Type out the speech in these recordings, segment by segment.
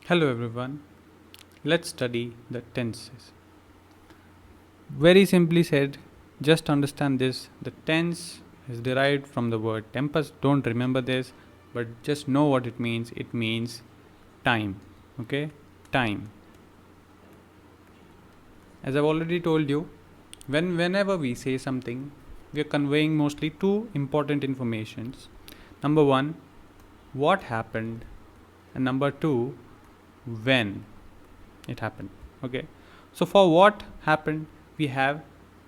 Hello everyone, let's study the tenses. Very simply said, just understand this, the tense is derived from the word tempus. Don't remember this, but just know what it means. It means time. Okay? Time. As I've already told you, whenever we say something, we are conveying mostly two important informations. Number one, what happened, and number two, when it happened. Okay, so for what happened we have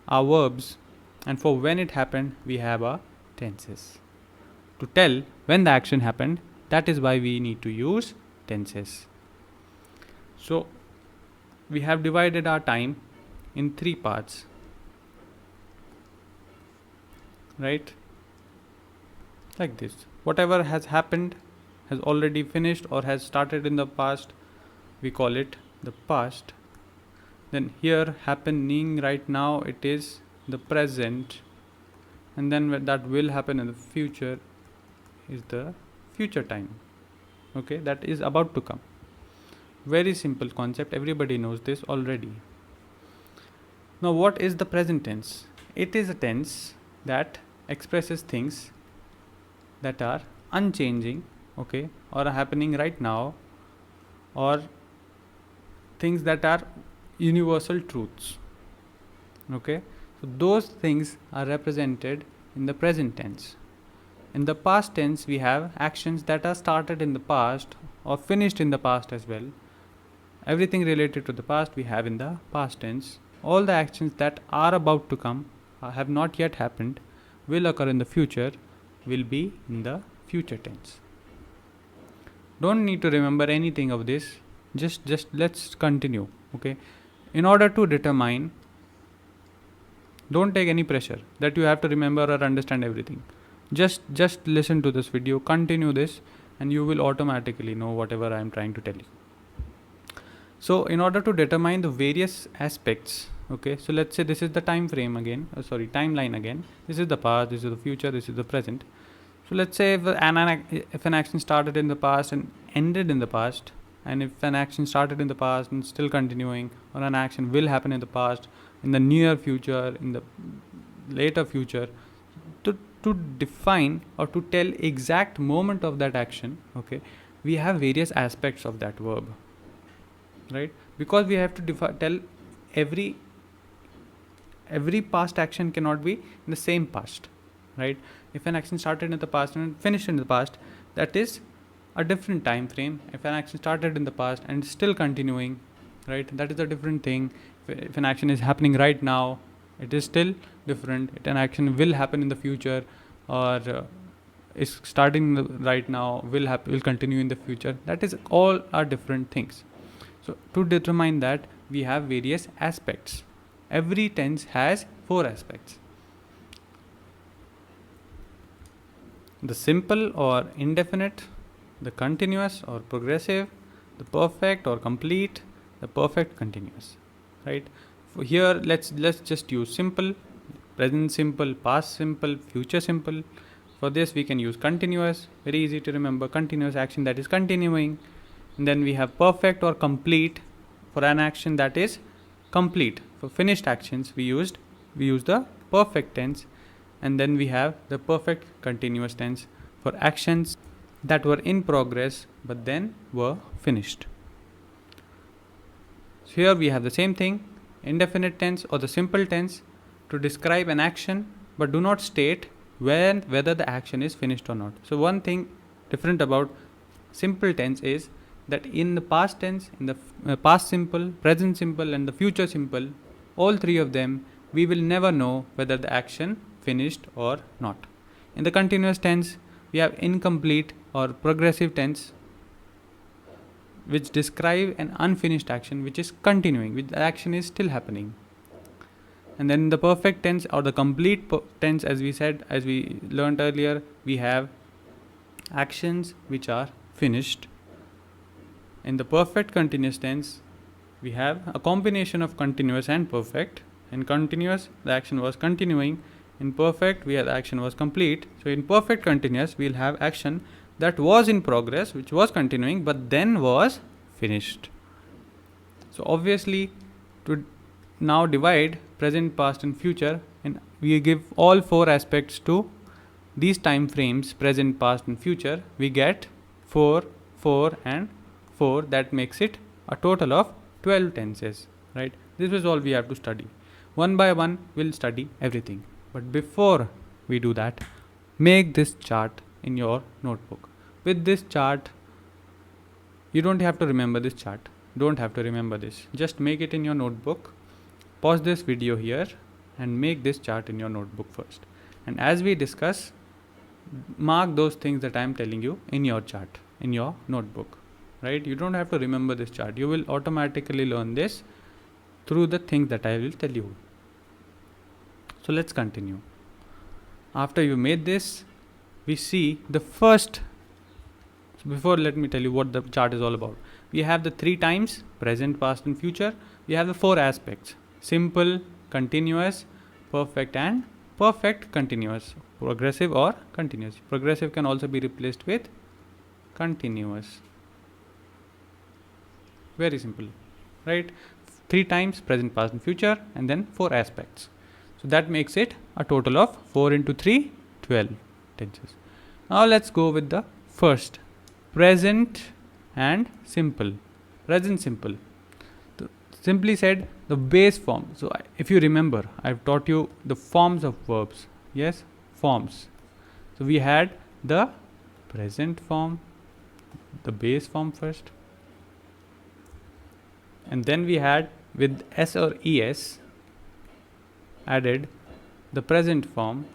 our verbs, and for when it happened we have our tenses. To tell when the action happened, that is why we need to use tenses. So we have divided our time in three parts, right? Like this, whatever has happened, has already finished or has started in the past, we call it the past. Then here happening right now, it is the present, and then that will happen in the future is the future time. Okay, that is about to come. Very simple concept, everybody knows this already. Now what is the present tense? It is a tense that expresses things that are unchanging, okay, or are happening right now, or things that are universal truths. Okay, so those things are represented in the present tense. In the past tense, we have actions that are started in the past or finished in the past as well. Everything related to the past we have in the past tense. All the actions that are about to come, have not yet happened, will occur in the future, will be in the future tense. Don't need to remember anything of this. Just let's continue. Okay, in order to determine, don't take any pressure that you have to remember or understand everything. Just listen to this video, continue this, and you will automatically know whatever I am trying to tell you. So in order to determine the various aspects, okay, so let's say this is the time frame again, timeline again. This is the past, this is the future, this is the present. So let's say if an action started in the past and ended in the past, and if an action started in the past and still continuing, or an action will happen in the past, in the near future, in the later future, to define or to tell exact moment of that action, okay, we have various aspects of that verb, right? Because we have to tell every past action cannot be in the same past, right? If an action started in the past and finished in the past, that is a different time frame. If an action started in the past and still continuing, right, that is a different thing. If an action is happening right now, it is still different. If an action will happen in the future, or is starting right now, will continue in the future, that is all are different things. So to determine that, we have various aspects. Every tense has 4 aspects: the simple or indefinite, the continuous or progressive, the perfect or complete, the perfect continuous, right? For here, let's just use simple, present simple, past simple, future simple. For this we can use continuous, very easy to remember, continuous action that is continuing. And then we have perfect or complete for an action that is complete. For finished actions we use the perfect tense. And then we have the perfect continuous tense for actions that were in progress but then were finished. So here we have the same thing, indefinite tense or the simple tense, to describe an action but do not state whether the action is finished or not. So one thing different about simple tense is that in the past tense, in the past simple, present simple, and the future simple, all three of them, we will never know whether the action finished or not. In the continuous tense, we have incomplete or progressive tense, which describe an unfinished action which is continuing, which the action is still happening. And then in the perfect tense or the complete tense, as we learned earlier, we have actions which are finished. In the perfect continuous tense, we have a combination of continuous and perfect. In continuous, the action was continuing. In perfect, the action was complete. So in perfect continuous, we'll have action that was in progress, which was continuing, but then was finished. So obviously, to now divide present, past and future, and we give all 4 aspects to these time frames, present, past and future, we get 4, 4 and 4. That makes it a total of 12 tenses, right? This is all we have to study. One by one we'll study everything. But before we do that, make this chart in your notebook. With this chart, you don't have to remember this chart. Don't have to remember this. Just make it in your notebook. Pause this video here and make this chart in your notebook first. And as we discuss, mark those things that I am telling you in your chart, in your notebook, right? You don't have to remember this chart. You will automatically learn this through the things that I will tell you. So let's continue. After you made this, we see the first. So before, let me tell you what the chart is all about. We have the 3 times, present, past and future. We have the 4 aspects: simple, continuous, perfect and perfect continuous, progressive or continuous. Progressive can also be replaced with continuous. Very simple, right? 3 times, present, past and future, and then 4 aspects. So that makes it a total of 4 into 3, 12 tenses. Now let's go with the first, present and simple. Present simple. Simply said, the base form. So if you remember, I've taught you the forms of verbs. Yes, forms. So we had the present form, the base form first, and then we had with s or es added the present form,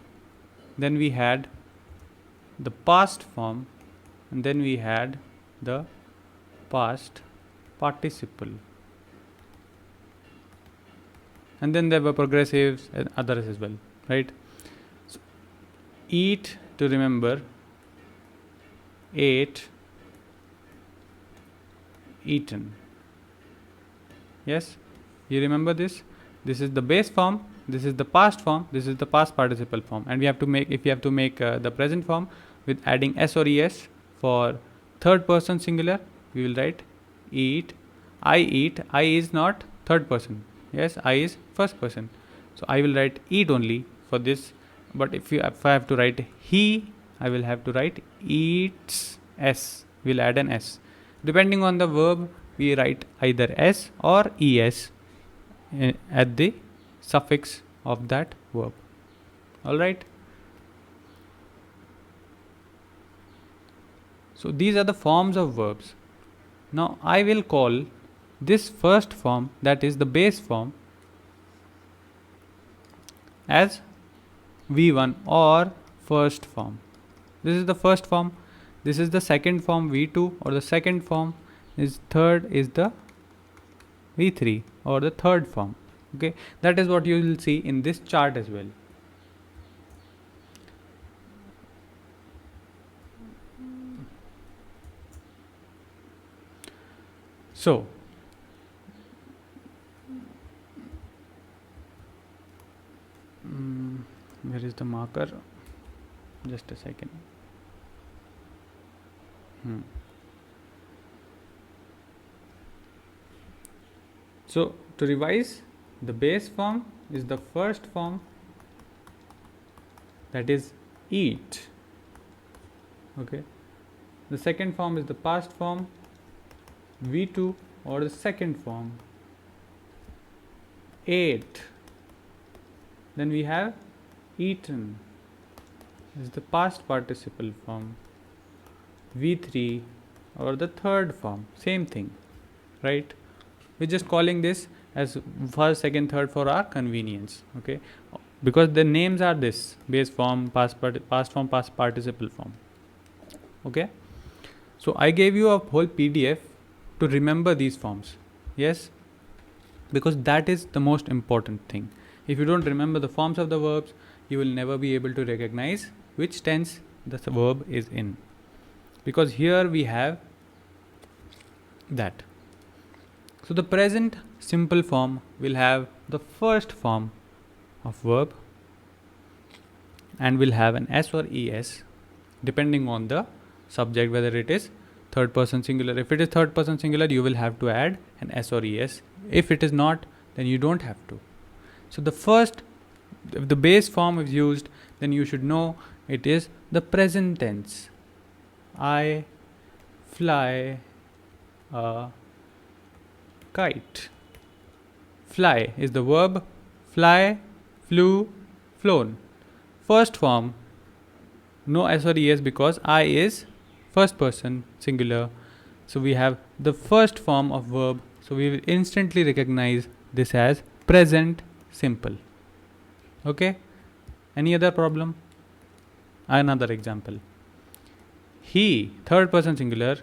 then we had the past form, and then we had the past participle, and then there were progressives and others as well, right? So eat, to remember, ate, eaten. Yes, you remember this? This is the base form, this is the past form, this is the past participle form, and we have to make, if you have to make the present form with adding s or es for third person singular, we will write eat. I eat. I is not third person. Yes, I is first person. So I will write eat only for this. But if I have to write he, I will have to write eats s. We'll add an s. Depending on the verb, we write either s or es at the suffix of that verb. Alright. So these are the forms of verbs. Now I will call this first form, that is the base form, as V1 or first form. This is the first form. This is the second form, V2, or the second form is third is the V3 or the third form. Okay, that is what you will see in this chart as well. So where is the marker? Just a second. So to revise, the base form is the first form, that is eat. Okay, the second form is the past form, V2, or the second form, ate. Then we have eaten, is the past participle form, V3, or the third form, same thing, right? We're just calling this as first, second, third for our convenience, okay? Because the names are this: base form, past form, past participle form, okay? So I gave you a whole PDF to remember these forms, yes? Because that is the most important thing. If you don't remember the forms of the verbs, you will never be able to recognize which tense the verb is in. Because here we have that. So the present simple form will have the first form of verb and will have an s or es depending on the subject, whether it is third person singular. If it is third person singular, you will have to add an s or es. If it is not, then you don't have to. So if the base form is used, then you should know it is the present tense. I fly a kite. Fly is the verb. Fly, flew, flown. First form, no s or es because I is first person singular. So we have the first form of verb. So we will instantly recognize this as present simple. Okay? Any other problem? Another example. He, third person singular.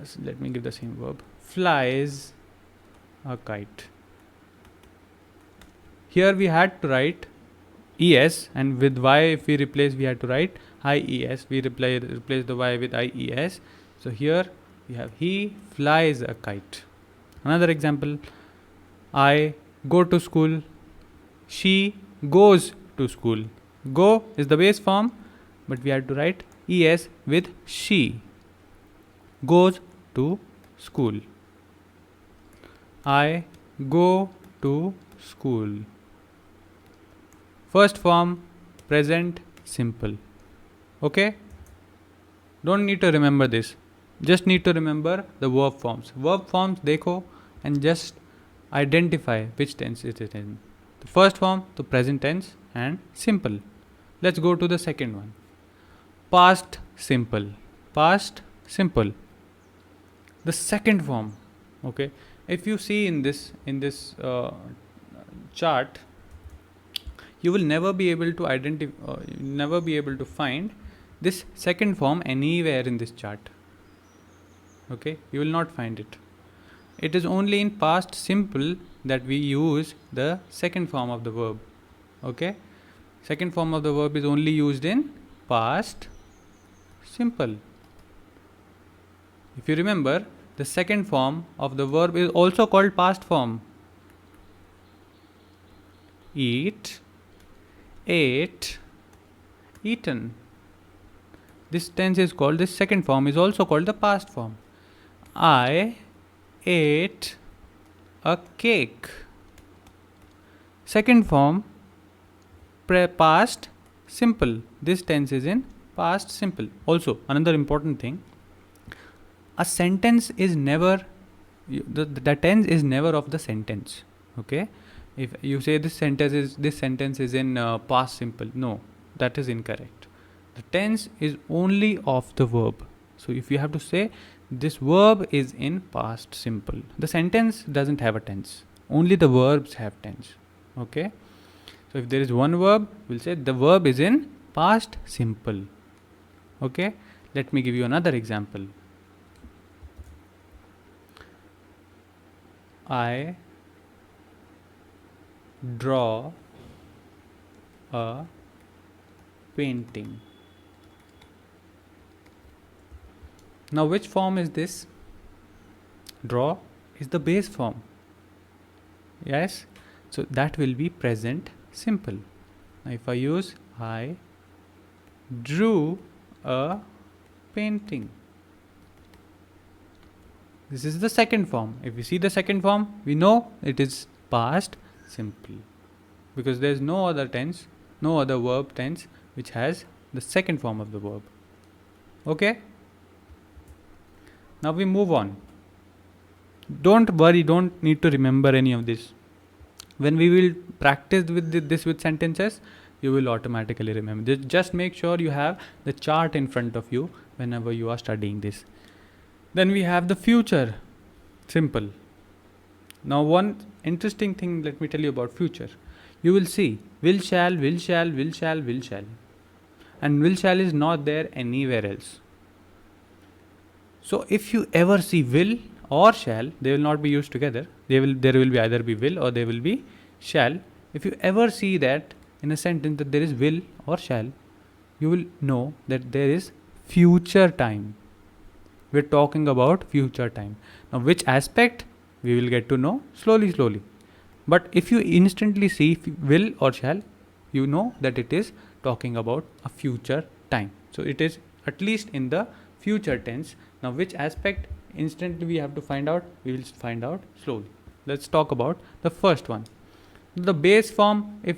So let me give the same verb. Flies a kite. Here we had to write es, and with y if we replace, we had to write ies. We replace the y with ies. So here we have he flies a kite. Another example. I go to school. She goes to school. Go is the base form, but we had to write es with she. Goes to school. I go to school. First form, present simple. Okay? Don't need to remember this. Just need to remember the verb forms. Verb forms dekho and just identify which tense it is in. The first form, the present tense and simple. Let's go to the second one. Past simple. Past simple. The second form. Okay. If you see in this chart, you will never be able to find this second form anywhere in this chart. Okay, you will not find it. It is only in past simple that we use the second form of the verb. Okay, second form of the verb is only used in past simple. If you remember, the second form of the verb is also called past form. Eat, ate, eaten. This tense is called, this second form is also called the past form. I ate a cake. Second form, past simple. This tense is in past simple. Also, another important thing, a sentence is never, the tense is never of the sentence. Okay, if you say this sentence is in past simple, no, that is incorrect. The tense is only of the verb. So if you have to say this verb is in past simple, the sentence doesn't have a tense, only the verbs have tense. Okay, so if there is one verb, we'll say the verb is in past simple. Okay, let me give you another example. I draw a painting. Now which form is this? Draw is the base form. Yes, so that will be present simple. Now if I use I drew a painting, this is the second form. If we see the second form, we know it is past simple, because there is no other tense, no other verb tense which has the second form of the verb. Okay, now we move on. Don't worry, don't need to remember any of this. When we will practice with this with sentences, you will automatically remember. Just make sure you have the chart in front of you whenever you are studying this. Then we have the future simple. Now one interesting thing, let me tell you about future. You will see will shall, will shall, will shall, will shall, and will shall is not there anywhere else. So if you ever see will or shall, they will not be used together. There will be either be will or there will be shall. If you ever see that in a sentence that there is will or shall, you will know that there is future time. We're talking about future time. Now which aspect, we will get to know slowly. But if you instantly see will or shall, you know that it is talking about a future time. So it is at least in the future tense. Now which aspect instantly we have to find out? We will find out slowly. Let's talk about the first one. The base form, if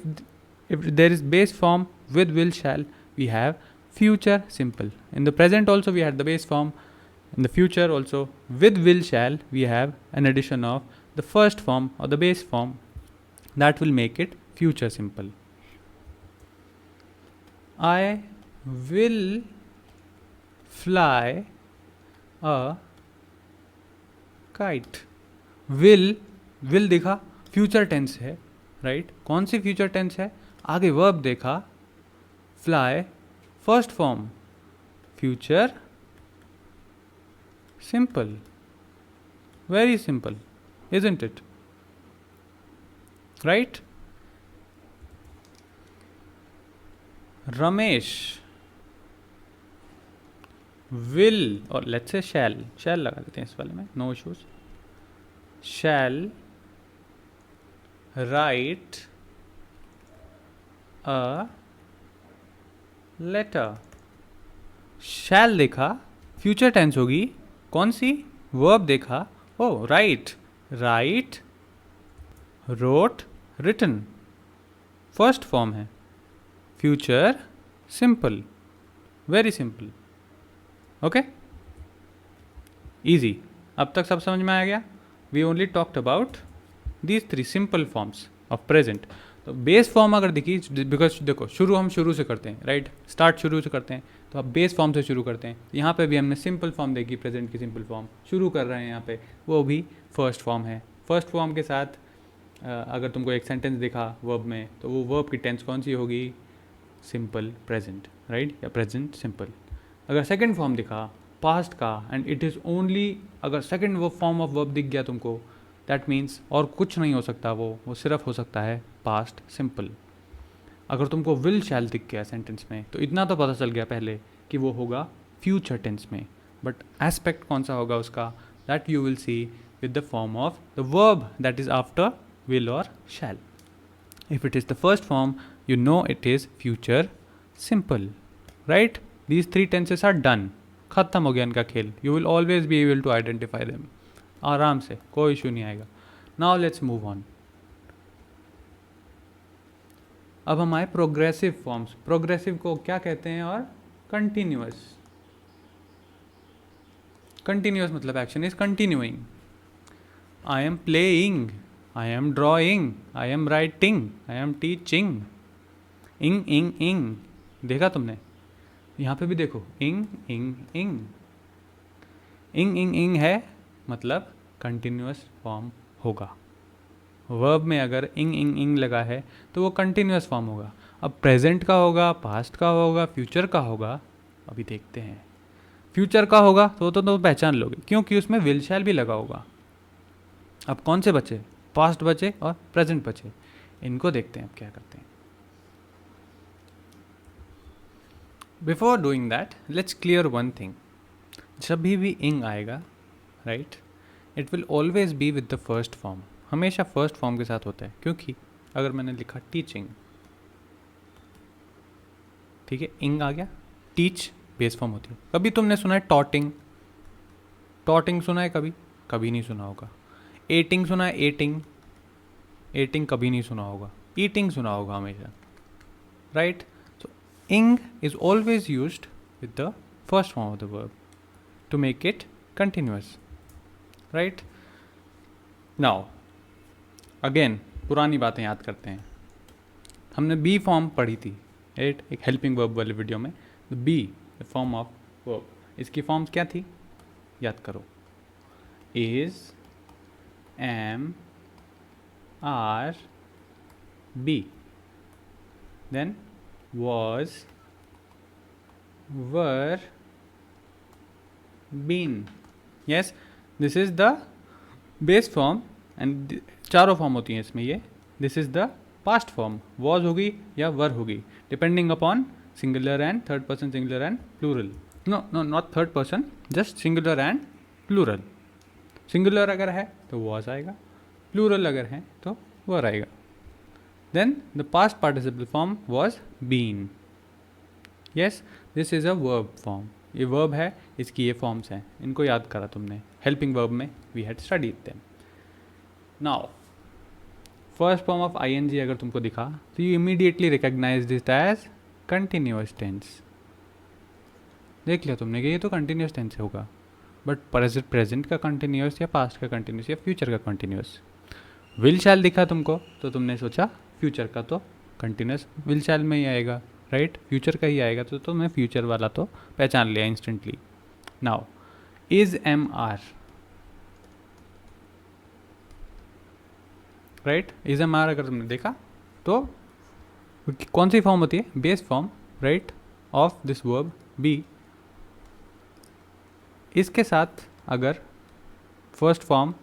there is base form with will shall, we have future simple. In the present also we had the base form. In the future also with will shall, we have an addition of the first form or the base form that will make it future simple. I will fly a kite. will देखा future tense है, right? कौन सी future tense है? आगे verb देखा, fly first form future simple. Very simple, isn't it? Right? Ramesh will, or let's say shall लगा देते हैं इस वाले में, no issues. Shall write a letter. shall देखा फ्यूचर टेंस होगी, कौन सी? वर्ब देखा, oh write, wrote, written, first form है, future simple. Very simple. Okay, easy. अब तक सब समझ में आ गया? We only talked about these 3 simple forms of present. तो बेस फॉर्म अगर देखी, बिकॉज देखो शुरू से करते हैं, राइट? स्टार्ट शुरू से करते हैं, तो आप बेस फॉर्म से शुरू करते हैं. यहाँ पे भी हमने सिंपल फॉर्म देखी, प्रेजेंट की सिंपल फॉर्म शुरू कर रहे हैं यहाँ पे, वो भी फर्स्ट फॉर्म है. फर्स्ट फॉर्म के साथ अगर तुमको एक सेंटेंस दिखा वर्ब में, तो वो वर्ब की टेंस कौन सी होगी? Simple present, right? या प्रेजेंट सिंपल. अगर सेकेंड फॉर्म दिखा पास्ट का, एंड इट इज़ ओनली, अगर सेकेंड वो फॉर्म ऑफ वर्ब दिख गया तुमको, दैट मीन्स और कुछ नहीं हो सकता, वो सिर्फ हो सकता है पास्ट सिंपल. अगर तुमको विल शैल दिख गया सेंटेंस में, तो इतना तो पता चल गया पहले कि वो होगा फ्यूचर टेंस में. बट एस्पेक्ट कौन सा होगा उसका, that you will see with the form of the verb that is after will और shall. If it is the first form, you know it is future simple, right? These 3 tenses are done. खत्म हो गया इनका खेल. You will always be able to identify them. आराम से, कोई issue नहीं आएगा. Now let's move on. अब हम आए प्रोग्रेसिव फॉर्म्स. प्रोग्रेसिव को क्या कहते हैं? और कंटिन्यूअस. कंटिन्यूअस मतलब action is continuing. I am playing, I am drawing, I am writing, I am teaching. इंग इंग इंग देखा तुमने? यहाँ पे भी देखो, इंग इंग इंग. इंग इंग इंग है मतलब कंटिन्यूअस फॉर्म होगा. वर्ब में अगर इंग इंग इंग लगा है तो वो कंटिन्यूअस फॉर्म होगा. अब प्रेजेंट का होगा, पास्ट का होगा, फ्यूचर का होगा, अभी देखते हैं. फ्यूचर का होगा तो पहचान लोगे, क्योंकि उसमें विल शैल भी लगा होगा. अब कौन से बचे? पास्ट बचे और प्रेजेंट बचे. इनको देखते हैं अब क्या करते हैं. Before doing that, let's clear one thing. जब भी इंग आएगा, right, it will always be with the first form. हमेशा फर्स्ट फॉर्म के साथ होता है. क्योंकि अगर मैंने लिखा टीचिंग, ठीक है, इंग आ गया, टीच बेस फॉर्म होती है. कभी तुमने सुना है टॉटिंग? टॉटिंग सुना है कभी? कभी नहीं सुना होगा. एटिंग सुना है? एटिंग, एटिंग कभी नहीं सुना होगा. ईटिंग सुना होगा हमेशा, right? So ing is always used with the first form of the verb to make it continuous, right? Now again पुरानी बातें याद करते हैं. हमने बी फॉर्म पढ़ी थी, राइट? एक हेल्पिंग वर्ब वाले वीडियो में. The be, the form of verb, इसकी फॉर्म्स क्या थी? याद करो. Is, am, are, be. Then was, were, been. Yes, this is the base form and चारों फॉर्म होती हैं इसमें. ये this is the past form. was होगी या were होगी, depending upon singular and third person singular and plural. No no not third person, just singular and plural. Singular अगर है तो was आएगा, प्लूरल अगर है तो were आएगा. Then the past participle form was been. Yes, this is a verb form. ये verb है, इसकी ये फॉर्म्स हैं, इनको याद करा तुमने हेल्पिंग वर्ब में, we had studied them. Now first form of ing अगर तुमको दिखा तो you immediately recognise this as continuous tense. देख लिया तुमने कि ये तो कंटिन्यूअस टेंस होगा, बट प्रेजेंट का कंटिन्यूअस या पास्ट का कंटिन्यूअस या फ्यूचर का कंटिन्यूअस. विल शैल दिखा तुमको तो तुमने सोचा फ्यूचर का तो कंटिन्यूअस विल शैल में ही आएगा, राइट, फ्यूचर का ही आएगा, तो तुमने फ्यूचर वाला तो पहचान लिया instantly. Now is am are, right, is am are अगर तुमने देखा तो कौन सी फॉर्म होती है, base form, right, of this verb be. इसके साथ अगर फर्स्ट फॉर्म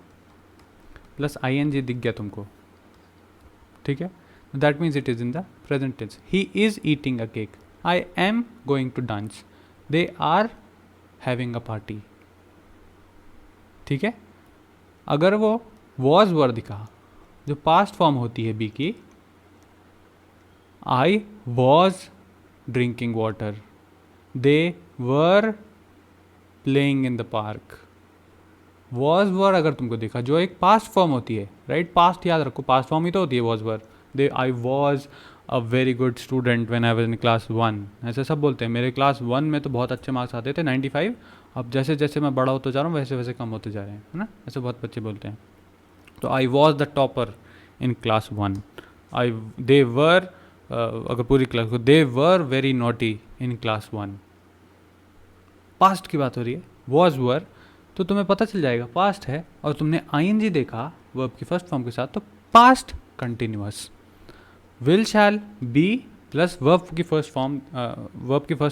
प्लस ing दिख गया तुमको, ठीक है, that means it is in the present tense. He is eating a cake, I am going to dance, they are having a party. ठीक है, अगर वो वॉज वर दिखा, जो पास्ट फॉर्म होती है बी की, I was drinking water, they were playing in the park. Was were अगर तुमको देखा, जो एक पास्ट फॉर्म होती है, राइट, पास्ट याद रखो, पास्ट फॉर्म ही तो होती है was were. They I was a very good student when I was in class 1, ऐसे सब बोलते हैं. मेरे क्लास 1 में तो बहुत अच्छे मार्क्स आते थे 95, अब जैसे जैसे मैं बड़ा होता जा रहा हूँ वैसे वैसे कम होते जा रहे हैं, है ना, ऐसे बहुत बच्चे बोलते हैं. तो I was the topper in class 1. I they were, अगर पूरी क्लास को, they were very naughty in class 1. Past की बात हो रही है, वॉज वर, तो तुम्हें पता चल जाएगा पास्ट है, और तुमने ing देखा वर्ब की फर्स्ट फॉर्म के साथ, तो past continuous. Will shall be plus verb की फर्स्ट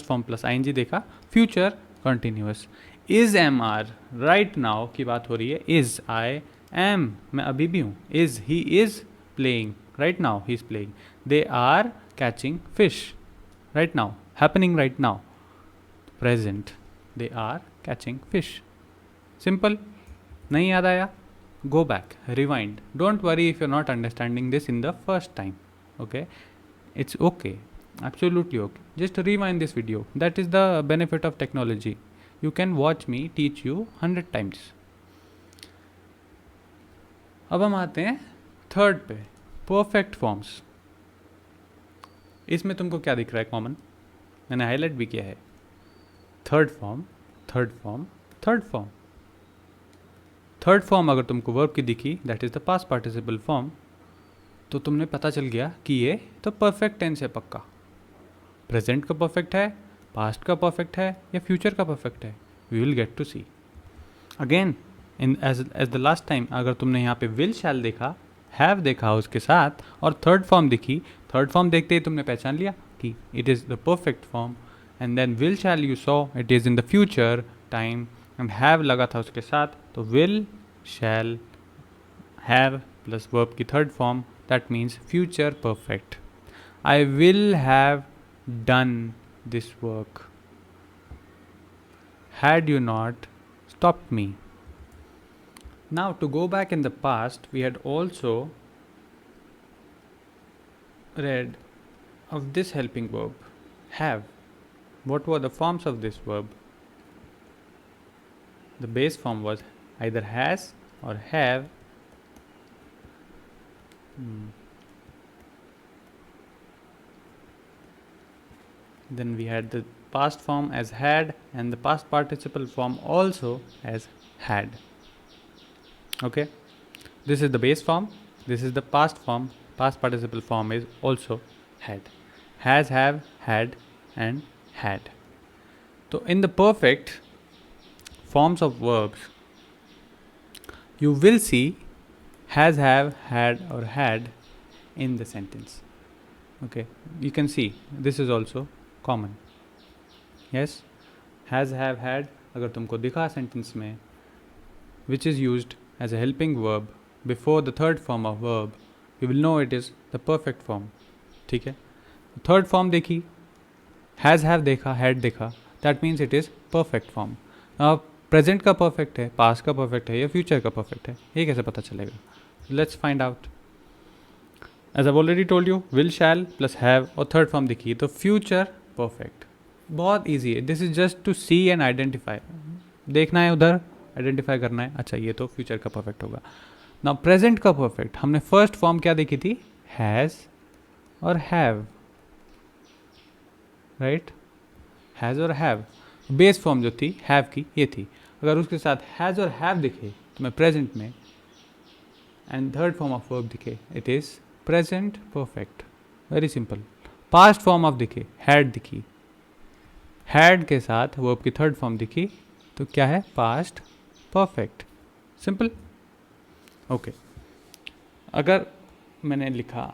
फॉर्म प्लस ing देखा, future continuous. Is am are, right now की बात हो रही है. इज, आई एम, मैं अभी भी हूँ. Is, he is playing, right now he is playing. They are catching fish, right now, happening right now, present, they are catching fish. Simple. नहीं याद आया, go back, rewind. Don't worry if you are not understanding this in the first time, okay, it's okay, absolutely okay. Just rewind this video. That is the benefit of technology. You can watch me teach you 100 times. अब हम आते हैं third पे, perfect forms. इसमें तुमको क्या दिख रहा है कॉमन, मैंने हाईलाइट भी किया है. Third form, third form, third form. Third form अगर तुमको वर्ब की दिखी, that is the past participle form, तो तुमने पता चल गया कि ये तो परफेक्ट टेंस है पक्का. प्रेजेंट का परफेक्ट है, पास्ट का परफेक्ट है, या फ्यूचर का परफेक्ट है, we will get to see. Again in as the last time, अगर तुमने यहाँ पे विल शैल देखा, हैव देखा उसके साथ, और थर्ड फॉर्म दिखी, थर्ड फॉर्म देखते ही तुमने पहचान लिया कि it is the perfect form. And then will shall you saw it is in the future time, and have लगा था उसके साथ, तो will shall have plus verb की third form, that means future perfect. I will have done this work had you not stopped me. Now to go back in the past, we had also read of this helping verb, have. What were the forms of this verb? The base form was either has or have. Then we had the past form as had, and the past participle form also as had. Okay, this is the base form, this is the past form, past participle form is also had. Has, have, had and had. So in the perfect forms of verbs, you will see has, have, had or had in the sentence. Okay, you can see this is also common. Yes, has, have, had अगर तुमको दिखा sentence में, which is used as a helping verb before the third form of verb, you will know it is the perfect form. ठीक है, third form देखी, has, have देखा, had देखा, that means it is perfect form. Now present का perfect है, past का perfect है, या फ्यूचर का परफेक्ट है, ये कैसे पता चलेगा? Let's find out. As I already told you, will shall plus have और थर्ड फॉर्म दिखी तो फ्यूचर परफेक्ट. बहुत ईजी है, this is just to see and identify. देखना है उधर, आइडेंटिफाई करना है. अच्छा ये तो फ्यूचर का परफेक्ट होगा. ना प्रेजेंट का परफेक्ट, हमने फर्स्ट फॉर्म क्या देखी थी, हैज़ और हैव, राइट. हैज़ और हैव. बेस फॉर्म जो थी हैव की ये थी. अगर उसके साथ हैज़ और हैव दिखे तो मैं प्रेजेंट में, and third form of verb दिखे it is present perfect. Very simple. Past form of दिखे, हैड दिखी, हैड के साथ वर्ब की थर्ड फॉर्म दिखी तो क्या है, पास्ट परफेक्ट. सिंपल. ओके. अगर मैंने लिखा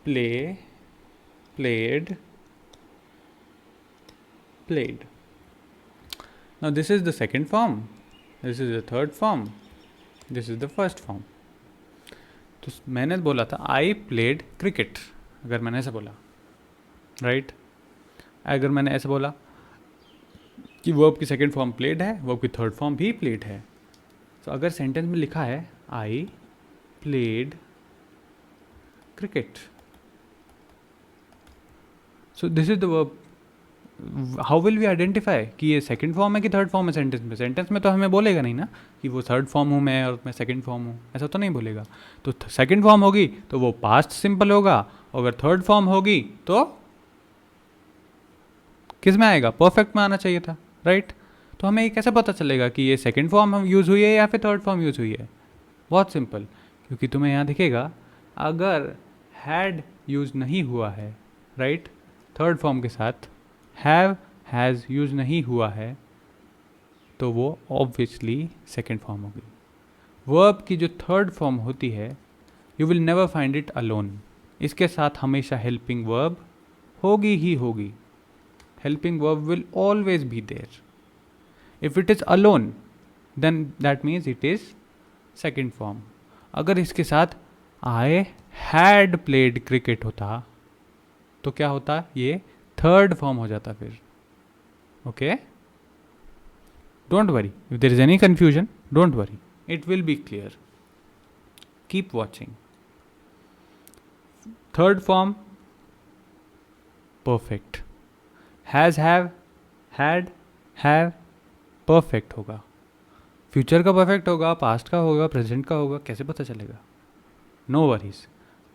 play, played, played. Now this is the second form, this is the third form, this is the first form. तो मैंने बोला था आई प्लेड क्रिकेट, अगर मैंने ऐसा बोला, राइट. अगर मैंने ऐसा बोला कि वर्ब की सेकंड फॉर्म प्लेड है, वर्ब की थर्ड फॉर्म भी प्लेड है, तो अगर सेंटेंस में लिखा है I played cricket, so this is the verb. How will we identify कि ये सेकंड फॉर्म है कि थर्ड फॉर्म है सेंटेंस में. सेंटेंस में तो हमें बोलेगा नहीं ना कि वो थर्ड फॉर्म हूँ मैं और मैं सेकंड फॉर्म हूँ, ऐसा तो नहीं बोलेगा. तो सेकंड फॉर्म होगी तो वो पास्ट सिंपल होगा, अगर थर्ड फॉर्म होगी तो किस में आएगा, परफेक्ट में आना चाहिए था, राइट. तो हमें ये कैसे पता चलेगा कि ये सेकंड फॉर्म हम यूज़ हुई है या फिर थर्ड फॉर्म यूज़ हुई है. बहुत सिंपल, क्योंकि तुम्हें यहाँ दिखेगा अगर हैड यूज़ नहीं हुआ है, राइट, थर्ड फॉर्म के साथ हैव हैज़ यूज़ नहीं हुआ है तो वो ऑब्वियसली सेकेंड फॉर्म होगी. वर्ब की जो थर्ड फॉर्म होती है you will never find it alone, इसके साथ हमेशा हेल्पिंग वर्ब होगी ही होगी. Helping verb will always be there. If it is alone then that means it is second form. अगर इसके साथ आई हैड प्लेड क्रिकेट होता तो क्या होता, ये थर्ड फॉर्म हो जाता फिर. Okay, don't worry if there is any confusion, don't worry, it will be clear. Keep watching. Third form perfect, has have had have perfect होगा. फ्यूचर का परफेक्ट होगा, पास्ट का होगा, प्रेजेंट का होगा, कैसे पता चलेगा. No worries.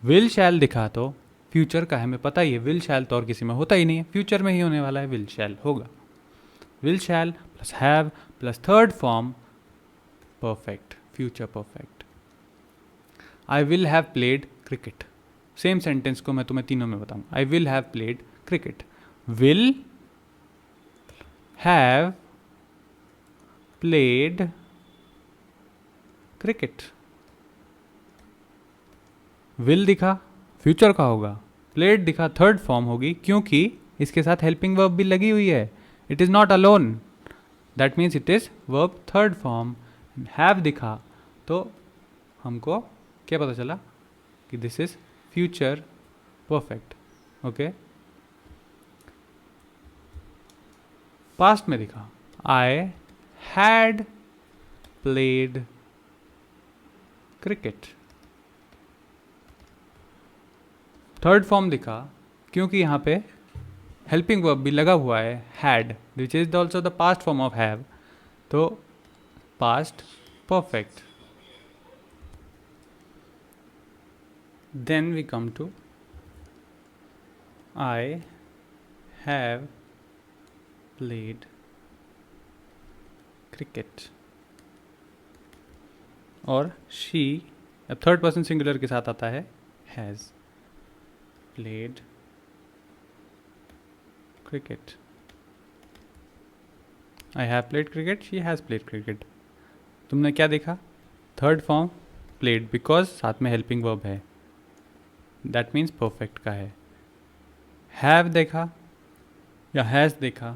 विल शैल दिखा तो फ्यूचर का है, हमें पता ही है. विल शैल तो और किसी में होता ही नहीं है, फ्यूचर में ही होने वाला है, विल शैल होगा. Will shall plus have plus third form perfect, future perfect. I will have played cricket, same sentence को मैं तुम्हें तीनों में बताऊँ. I will have played cricket, will have played cricket. Will दिखा फ्यूचर का होगा, प्लेड दिखा थर्ड फॉर्म होगी क्योंकि इसके साथ हेल्पिंग वर्ब भी लगी हुई है. It is not alone, that means it is verb third form. Have दिखा तो हमको क्या पता चला कि this is future perfect. Okay. Past में दिखा I had played cricket, third form दिखा क्योंकि यहाँ पे हेल्पिंग वर्ब भी लगा हुआ है had, which is also the past form of have, तो past perfect. Then we come to I have played cricket, और शी अब थर्ड पर्सन सिंगुलर के साथ आता है has played cricket. I have played cricket, she has played cricket. तुमने क्या देखा, थर्ड फॉर्म played बिकॉज साथ में हेल्पिंग वर्ब है, दैट मीन्स परफेक्ट का है. हैव देखा या हैज़ देखा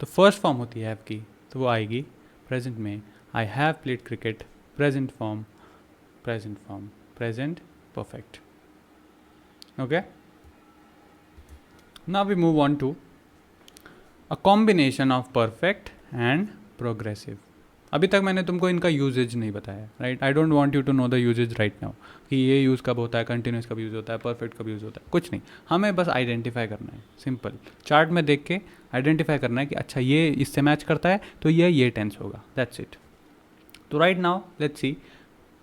तो फर्स्ट फॉर्म होती है हैव की, तो वो आएगी प्रेजेंट में. आई have played cricket, present form, present form, present perfect. Okay. Now we move on to a combination of perfect and progressive. अभी तक मैंने तुमको इनका यूजेज नहीं बताया, right? I don't want you to know the usage right now कि ये use कब होता है, कंटिन्यूस कब यूज़ होता है, परफेक्ट कब यूज़ होता है, कुछ नहीं. हमें बस आइडेंटिफाई करना है, सिंपल. चार्ट में देख के आइडेंटिफाई करना है कि अच्छा ये इससे मैच करता है तो ये टेंस होगा, दैट्स इट. तो right now let's see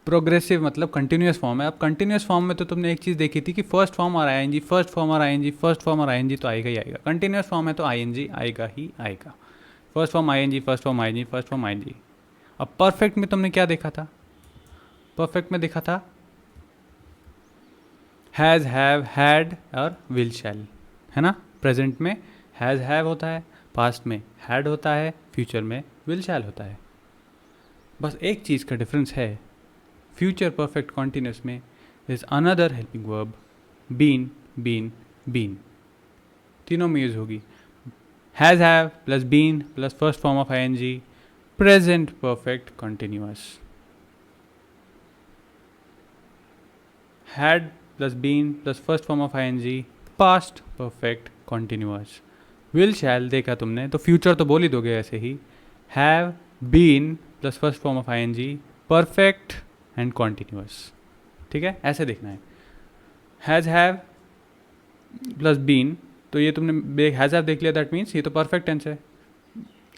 progressive मतलब कंटिन्यूस फॉर्म है. अब कंटिन्यूस फॉर्म में तो तुमने एक चीज़ देखी थी कि फर्स्ट फॉर्म और आईएनजी, फर्स्ट फॉर्म और आईएनजी, फर्स्ट फॉर्म और आईएनजी तो आएगा ही आएगा. कंटिन्यूस फॉर्म है तो आईएनजी आएगा ही आएगा. First form ING, first form ING, first form ING. अब परफेक्ट में तुमने क्या देखा था? परफेक्ट में देखा था हैज़, हैव, हैड और विल शैल, है ना? प्रेजेंट में हैज़ हैव होता है, पास्ट में हैड होता है, फ्यूचर में विल शैल होता है. बस एक चीज़ का डिफरेंस है, फ्यूचर परफेक्ट कॉन्टिन्यूस में is another helping verb been, been, been, तीनों में यूज होगी. Has have plus been plus first form of I N G, present perfect continuous. Had plus been plus first form of I N G, past perfect continuous. Will shall देखा तुमने तो future तो बोल ही दोगे ऐसे ही. Have been plus first form of I N G, perfect and continuous. ठीक है, ऐसे देखना है. हैज़ हैव प्लस बीन, तो ये तुमने हैज़ हैव देख लिया, दैट मीन्स ये तो परफेक्ट टेंस है.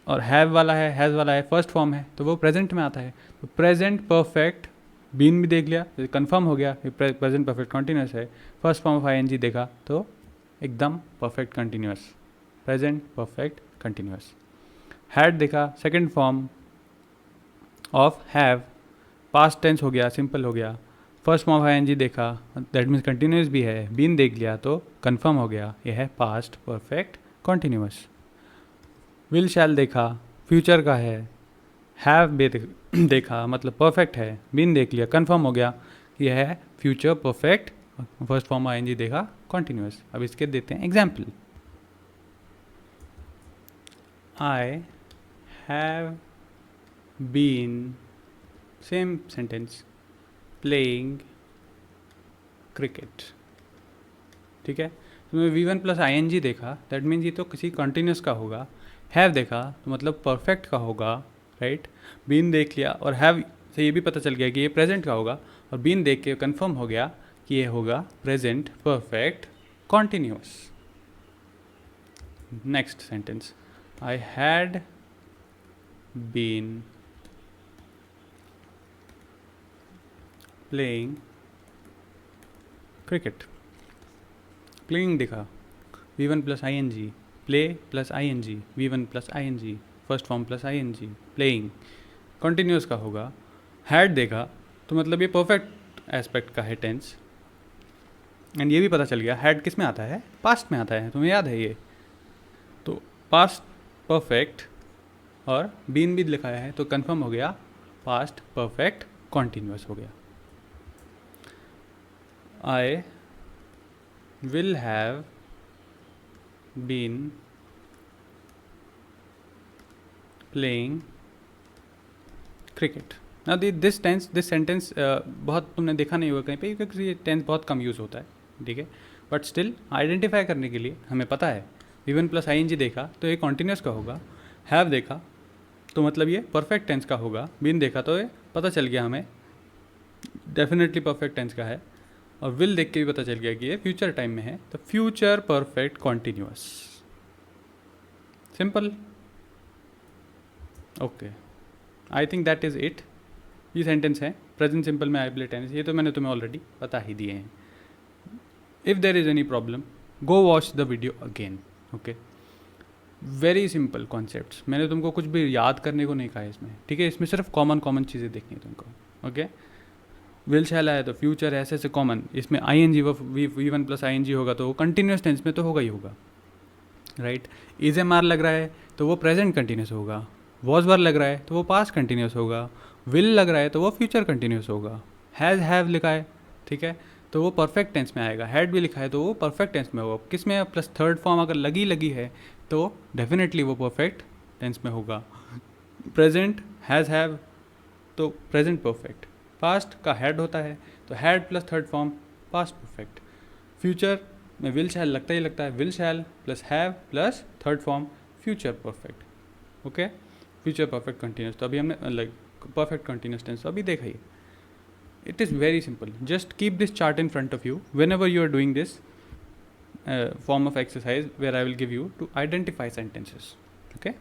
और हैव वाला है, हैज़ वाला है, फर्स्ट फॉर्म है तो वो प्रेजेंट में आता है. तो प्रेजेंट परफेक्ट, बीन भी देख लिया, कंफर्म हो गया कि प्रेजेंट परफेक्ट कंटिन्यूस है. फर्स्ट फॉर्म ऑफ आईएनजी देखा तो एकदम perfect continuous, present perfect continuous. Had देखा, second form of have, past tense हो गया, सिंपल हो गया. फर्स्ट फॉर्म ऑफ आईएनजी देखा, दैट मीन्स कंटिन्यूस भी है. बीन देख लिया तो कंफर्म हो गया, ये है past perfect continuous. Will shall देखा, फ्यूचर का है. हैव देखा मतलब परफेक्ट है. बीन देख लिया, कंफर्म हो गया, यह है future perfect. First form ING देखा, कॉन्टिन्यूस. अब इसके देते हैं example. I have been, same sentence, playing cricket. ठीक है, तुमने V1 प्लस आई एन जी देखा, दैट मीन्स ये तो किसी कंटिन्यूस का होगा. हैव देखा तो मतलब परफेक्ट का होगा, राइट? बीन देख लिया और हैव से ये भी पता चल गया कि ये प्रेजेंट का होगा, और बीन देख के कंफर्म हो गया कि ये होगा present perfect continuous. Next sentence, I had been playing cricket. Playing देखा, V1 plus I N G, play plus I N G, V1 plus I N G, first form plus I N G, playing continuous का होगा. Had देखा तो मतलब ये perfect aspect का है tense. And ये भी पता चल गया हैड किस में आता है, पास्ट में आता है, तुम्हें याद है ये. तो पास्ट परफेक्ट और बीन भी लिखाया है तो कंफर्म हो गया, पास्ट परफेक्ट कॉन्टिन्यूस हो गया. I will have been playing cricket. Now this sentence बहुत तुमने देखा नहीं होगा कहीं पे, क्योंकि ये टेंस बहुत कम यूज़ होता है. ठीक है, बट स्टिल आइडेंटिफाई करने के लिए हमें पता है. V1 प्लस आई एन जी देखा तो ये कॉन्टिन्यूस का होगा. हैव देखा तो मतलब ये परफेक्ट टेंस का होगा. बीन देखा तो ये पता चल गया हमें डेफिनेटली परफेक्ट टेंस का है. और विल देख के भी पता चल गया कि ये फ्यूचर टाइम में है, तो future perfect continuous. Simple. Okay, I think that is it. ये सेंटेंस है प्रेजेंट सिंपल में आई प्ले टेनिस, ये तो मैंने तुम्हें ऑलरेडी बता ही दिए हैं. If there is any problem go watch the video again. Okay, very simple concepts, मैंने तुमको कुछ भी याद करने को नहीं कहा है इसमें. ठीक है, इसमें सिर्फ कॉमन चीज़ें देखनी है तुमको. ओके, विल शैल आया तो फ्यूचर है, ऐसे कॉमन. इसमें I N G V1 plus I N G होगा तो वो कंटिन्यूस टेंस में तो होगा ही होगा, राइट? इज एम आर लग रहा है तो वो प्रेजेंट कंटिन्यूस होगा. वॉज वर लग रहा है तो वो पास्ट कंटिन्यूस होगा. विल लग रहा है तो वो फ्यूचर कंटिन्यूस होगा. हैज़ हैव लिखा है, ठीक है, तो वो परफेक्ट टेंस में आएगा. हैड भी लिखा है तो वो परफेक्ट टेंस में होगा. किस में, प्लस थर्ड फॉर्म अगर लगी है तो डेफिनेटली वो परफेक्ट टेंस में होगा. प्रेजेंट हैज़ हैव तो प्रेजेंट परफेक्ट. पास्ट का हैड होता है तो had plus third form past perfect. Future में विल शैल लगता है, will shall plus have plus third form future perfect. Okay, future perfect continuous, तो अभी हमने लाइक परफेक्ट कंटिन्यूस टेंस तो अभी देखा ही. It is very simple. Just keep this chart in front of you whenever you are doing this form of exercise where I will give you to identify sentences. Okay.